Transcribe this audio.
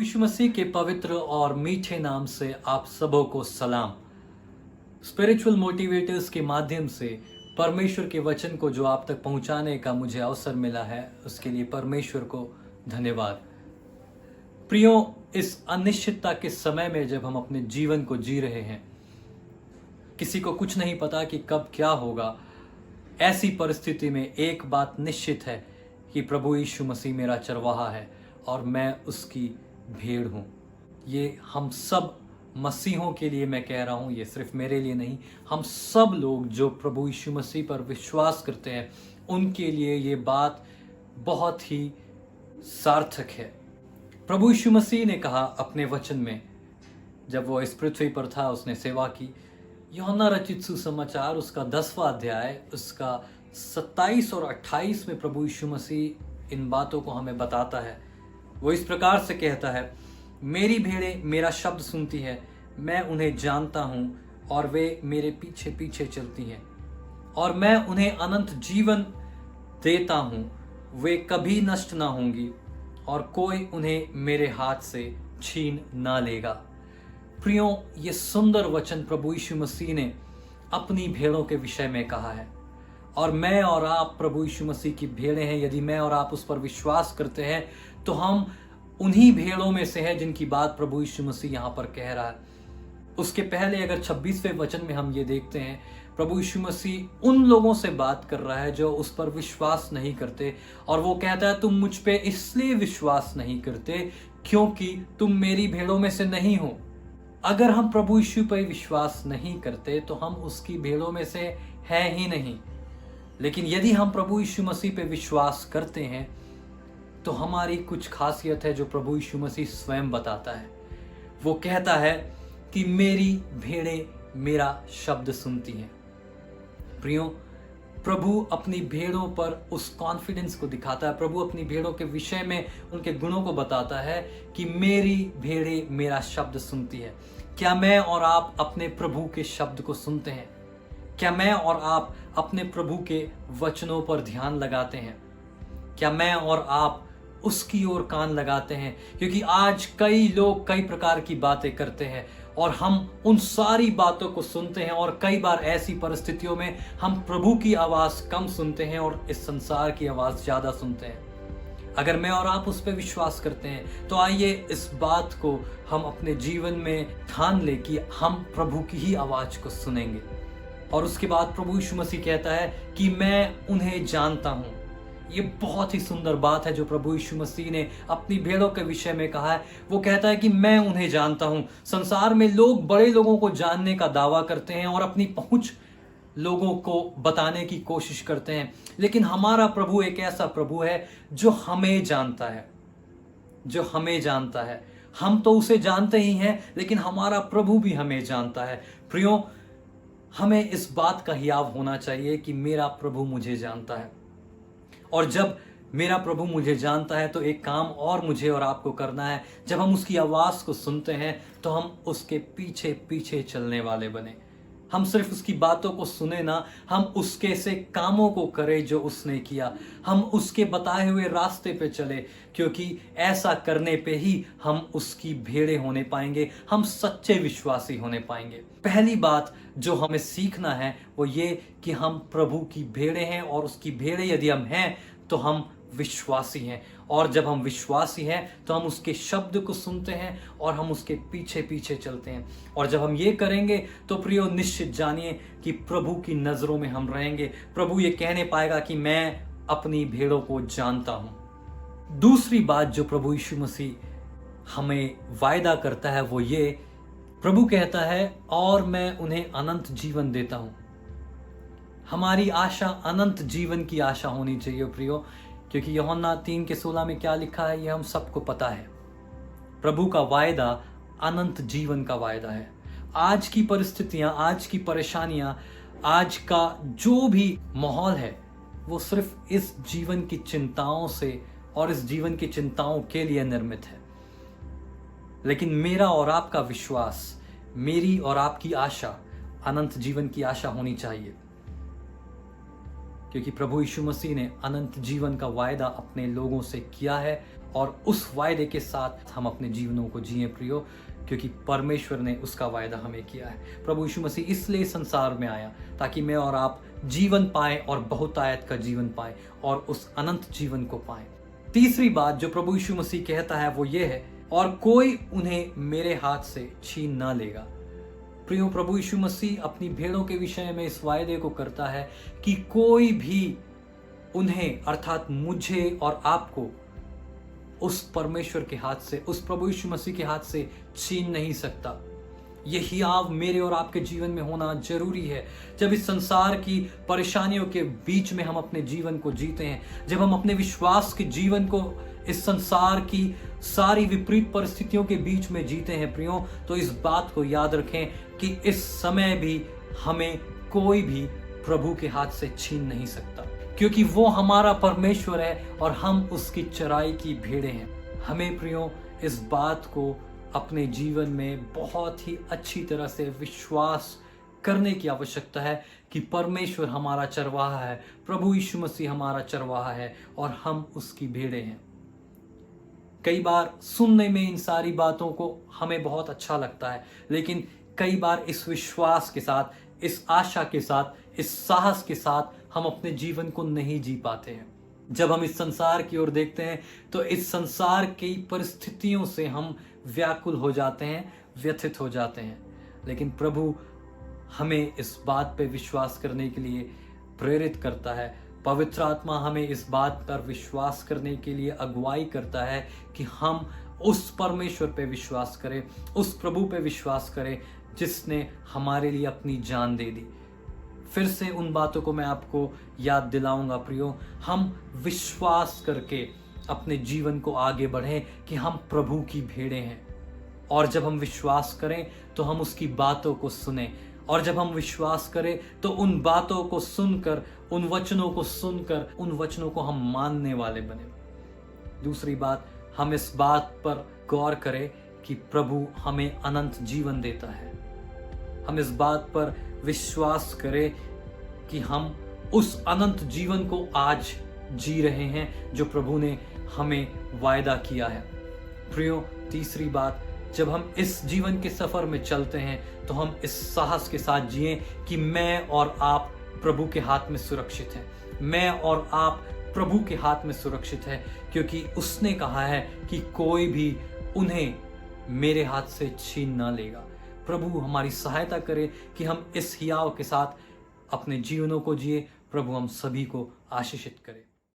यीशु मसीह के पवित्र और मीठे नाम से आप सबों को सलाम। स्पिरिचुअल मोटिवेटर्स के माध्यम से परमेश्वर के वचन को जो आप तक पहुंचाने का मुझे अवसर मिला है, उसके लिए परमेश्वर को धन्यवाद। प्रियो, इस अनिश्चितता के समय में जब हम अपने जीवन को जी रहे हैं, किसी को कुछ नहीं पता कि कब क्या होगा, ऐसी परिस्थिति में एक बात निश्चित है कि प्रभु यीशु मसीह मेरा चरवाहा है और मैं उसकी भेड़ हूँ। ये हम सब मसीहों के लिए मैं कह रहा हूँ, ये सिर्फ मेरे लिए नहीं, हम सब लोग जो प्रभु यीशु मसीह पर विश्वास करते हैं उनके लिए ये बात बहुत ही सार्थक है। प्रभु यीशु मसीह ने कहा अपने वचन में, जब वो इस पृथ्वी पर था, उसने सेवा की। यूहन्ना रचित सुसमाचार उसका 10वां अध्याय उसका 27 और 28 में प्रभु यीशु मसीह इन बातों को हमें बताता है। वो इस प्रकार से कहता है, मेरी भेड़ें मेरा शब्द सुनती है, मैं उन्हें जानता हूँ और वे मेरे पीछे पीछे चलती हैं और मैं उन्हें अनंत जीवन देता हूँ। वे कभी नष्ट ना होंगी और कोई उन्हें मेरे हाथ से छीन ना लेगा। प्रियो, ये सुंदर वचन प्रभु यीशु मसीह ने अपनी भेड़ों के विषय में कहा है और मैं और आप प्रभु यीशु मसीह की भेड़ें हैं। यदि मैं और आप उस पर विश्वास करते हैं तो हम उन्हीं भेड़ों में से हैं जिनकी बात प्रभु यीशु मसीह यहाँ पर कह रहा है। उसके पहले अगर 26वें वचन में हम ये देखते हैं, प्रभु यीशु मसीह उन लोगों से बात कर रहा है जो उस पर विश्वास नहीं करते और वो कहता है, तुम मुझ पे इसलिए विश्वास नहीं करते क्योंकि तुम मेरी भेड़ों में से नहीं हो। अगर हम प्रभु यीशु पर विश्वास नहीं करते तो हम उसकी भेड़ों में से हैं ही नहीं। लेकिन यदि हम प्रभु यीशु मसीह पे विश्वास करते हैं तो हमारी कुछ खासियत है जो प्रभु यीशु मसीह स्वयं बताता है। वो कहता है कि मेरी भेड़ें मेरा शब्द सुनती हैं। प्रियो, प्रभु अपनी भेड़ों पर उस कॉन्फिडेंस को दिखाता है। प्रभु अपनी भेड़ों के विषय में उनके गुणों को बताता है कि मेरी भेड़ें मेरा शब्द सुनती है। क्या मैं और आप अपने प्रभु के शब्द को सुनते हैं? क्या मैं और आप अपने प्रभु के वचनों पर ध्यान लगाते हैं? क्या मैं और आप उसकी ओर कान लगाते हैं? क्योंकि आज कई लोग कई प्रकार की बातें करते हैं और हम उन सारी बातों को सुनते हैं और कई बार ऐसी परिस्थितियों में हम प्रभु की आवाज़ कम सुनते हैं और इस संसार की आवाज़ ज़्यादा सुनते हैं। अगर मैं और आप उस पर विश्वास करते हैं तो आइए इस बात को हम अपने जीवन में ठान लें कि हम प्रभु की ही आवाज़ को सुनेंगे। और उसके बाद प्रभु यीशु मसीह कहता है कि मैं उन्हें जानता हूँ। ये बहुत ही सुंदर बात है जो प्रभु यीशु मसीह ने अपनी भेड़ों के विषय में कहा है। वो कहता है कि मैं उन्हें जानता हूँ। संसार में लोग बड़े लोगों को जानने का दावा करते हैं और अपनी पहुँच लोगों को बताने की कोशिश करते हैं, लेकिन हमारा प्रभु एक ऐसा प्रभु है जो हमें जानता है, जो हमें जानता है। हम तो उसे जानते ही हैं, लेकिन हमारा प्रभु भी हमें जानता है। प्रियो, हमें इस बात का हियाव होना चाहिए कि मेरा प्रभु मुझे जानता है और जब मेरा प्रभु मुझे जानता है तो एक काम और मुझे और आपको करना है। जब हम उसकी आवाज़ को सुनते हैं तो हम उसके पीछे पीछे चलने वाले बने। हम सिर्फ उसकी बातों को सुने ना, हम उसके से कामों को करें जो उसने किया। हम उसके बताए हुए रास्ते पे चले, क्योंकि ऐसा करने पे ही हम उसकी भेड़ें होने पाएंगे, हम सच्चे विश्वासी होने पाएंगे। पहली बात जो हमें सीखना है वो ये कि हम प्रभु की भेड़ें हैं और उसकी भेड़ें यदि हम हैं तो हम विश्वासी हैं। और जब हम विश्वासी हैं तो हम उसके शब्द को सुनते हैं और हम उसके पीछे पीछे चलते हैं। और जब हम ये करेंगे तो प्रियो, निश्चित जानिए कि प्रभु की नज़रों में हम रहेंगे। प्रभु ये कहने पाएगा कि मैं अपनी भेड़ों को जानता हूँ। दूसरी बात जो प्रभु यीशु मसीह हमें वायदा करता है वो ये, प्रभु कहता है और मैं उन्हें अनंत जीवन देता हूँ। हमारी आशा अनंत जीवन की आशा होनी चाहिए प्रियो, क्योंकि यूहन्ना 3:16 में क्या लिखा है ये हम सबको पता है। प्रभु का वायदा अनंत जीवन का वायदा है। आज की परिस्थितियां, आज की परेशानियां, आज का जो भी माहौल है वो सिर्फ इस जीवन की चिंताओं से और इस जीवन की चिंताओं के लिए निर्मित है। लेकिन मेरा और आपका विश्वास, मेरी और आपकी आशा अनंत जीवन की आशा होनी चाहिए, क्योंकि प्रभु यीशु मसीह ने अनंत जीवन का वायदा अपने लोगों से किया है और उस वायदे के साथ हम अपने जीवनों को जिए प्रियो, क्योंकि परमेश्वर ने उसका वायदा हमें किया है। प्रभु यीशु मसीह इसलिए संसार में आया ताकि मैं और आप जीवन पाएं और बहुतायत का जीवन पाएं और उस अनंत जीवन को पाएं। तीसरी बात जो प्रभु यीशु मसीह कहता है वो ये है, और कोई उन्हें मेरे हाथ से छीन ना लेगा। प्रियो, प्रभु यीशु मसीह अपनी भेड़ों के विषय में इस वायदे को करता है कि कोई भी उन्हें अर्थात मुझे और आपको उस परमेश्वर के हाथ से, उस प्रभु यीशु मसीह के हाथ से छीन नहीं सकता। ये हियाव मेरे और आपके जीवन में होना जरूरी है। जब इस संसार की परेशानियों के बीच में हम अपने जीवन को जीते हैं, जब हम अपने विश्वास के जीवन को इस संसार की सारी विपरीत परिस्थितियों के बीच में जीते हैं प्रियो, तो इस बात को याद रखें कि इस समय भी हमें कोई भी प्रभु के हाथ से छीन नहीं सकता, क्योंकि वो हमारा परमेश्वर है और हम उसकी चराई की भेड़ें हैं। हमें प्रियो इस बात को अपने जीवन में बहुत ही अच्छी तरह से विश्वास करने की आवश्यकता है कि परमेश्वर हमारा चरवाहा है, प्रभु यीशु मसीह हमारा चरवाहा है और हम उसकी भेड़ें हैं। कई बार सुनने में इन सारी बातों को हमें बहुत अच्छा लगता है, लेकिन कई बार इस विश्वास के साथ, इस आशा के साथ, इस साहस के साथ हम अपने जीवन को नहीं जी पाते हैं। जब हम इस संसार की ओर देखते हैं तो इस संसार की परिस्थितियों से हम व्याकुल हो जाते हैं, व्यथित हो जाते हैं, लेकिन प्रभु हमें इस बात पे विश्वास करने के लिए प्रेरित करता है। पवित्र आत्मा हमें इस बात पर विश्वास करने के लिए अगुवाई करता है कि हम उस परमेश्वर पे विश्वास करें, उस प्रभु पे विश्वास करें जिसने हमारे लिए अपनी जान दे दी। फिर से उन बातों को मैं आपको याद दिलाऊंगा प्रियो, हम विश्वास करके अपने जीवन को आगे बढ़ें कि हम प्रभु की भेड़ें हैं। और जब हम विश्वास करें तो हम उसकी बातों को सुनें, और जब हम विश्वास करें तो उन बातों को सुनकर, उन वचनों को सुनकर, उन वचनों को हम मानने वाले बने। दूसरी बात, हम इस बात पर गौर करें कि प्रभु हमें अनंत जीवन देता है। हम इस बात पर विश्वास करें कि हम उस अनंत जीवन को आज जी रहे हैं जो प्रभु ने हमें वायदा किया है। प्रियो, तीसरी बात, जब हम इस जीवन के सफर में चलते हैं तो हम इस साहस के साथ जिएं कि मैं और आप प्रभु के हाथ में सुरक्षित हैं। मैं और आप प्रभु के हाथ में सुरक्षित हैं, क्योंकि उसने कहा है कि कोई भी उन्हें मेरे हाथ से छीन ना लेगा। प्रभु हमारी सहायता करे कि हम इस हियाव के साथ अपने जीवनों को जिए। प्रभु हम सभी को आशीषित करे।